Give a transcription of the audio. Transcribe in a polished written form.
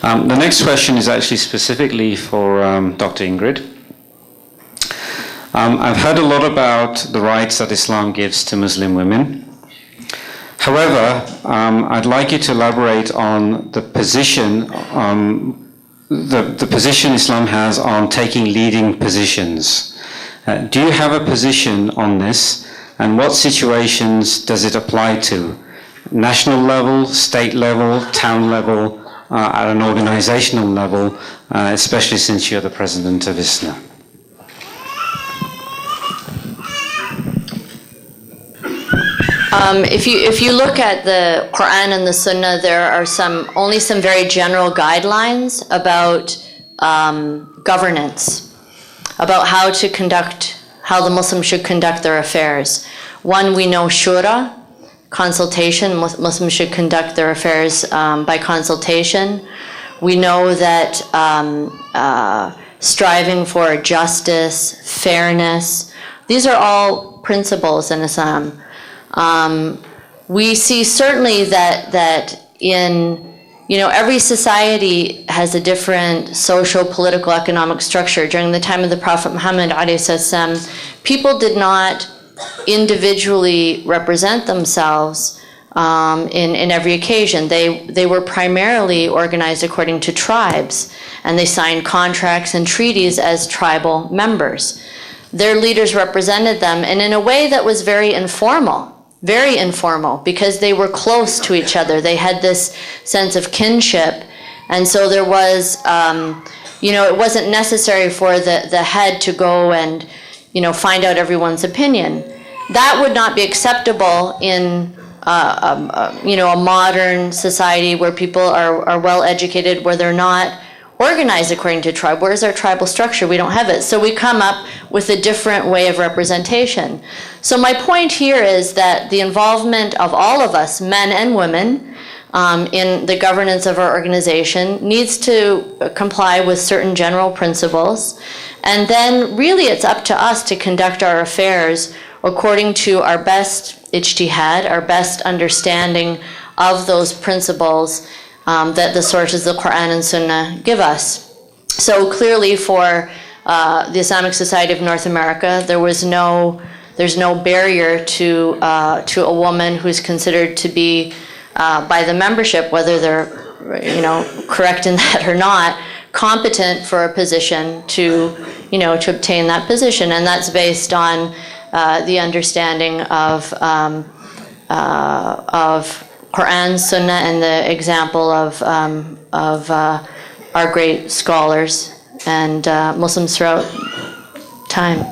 The next question is actually specifically for Dr. Ingrid. I've heard a lot about the rights that Islam gives to Muslim women. However, I'd like you to elaborate on the position, the position Islam has on taking leading positions. Do you have a position on this, and what situations does it apply to? National level, state level, town level, at an organizational level, especially since you're the president of ISNA? If you look at the Quran and the Sunnah, there are only some very general guidelines about governance, about how the Muslims should conduct their affairs. One, we know shura, consultation. Muslims should conduct their affairs by consultation. We know that striving for justice, fairness, these are all principles in Islam. We see certainly that in every society has a different social, political, economic structure. During the time of the Prophet Muhammad ﷺ, people did not individually represent themselves in every occasion. They were primarily organized according to tribes, and they signed contracts and treaties as tribal members. Their leaders represented them, and in a way that was very informal, because they were close to each other. They had this sense of kinship, and so there was, it wasn't necessary for the head to go and, find out everyone's opinion. That would not be acceptable in, a modern society where people are well educated, where they're not organized according to tribe. Where's our tribal structure? We don't have it. So we come up with a different way of representation. So my point here is that the involvement of all of us, men and women, in the governance of our organization needs to comply with certain general principles. And then really it's up to us to conduct our affairs according to our best ijtihad, our best understanding of those principles that the sources of the Quran and Sunnah give us. So clearly for the Islamic Society of North America, there's no barrier to a woman who's considered to be by the membership, whether they're correct in that or not, competent for a position to obtain that position, and that's based on the understanding of Quran, Sunnah, and the example of our great scholars and Muslims throughout time.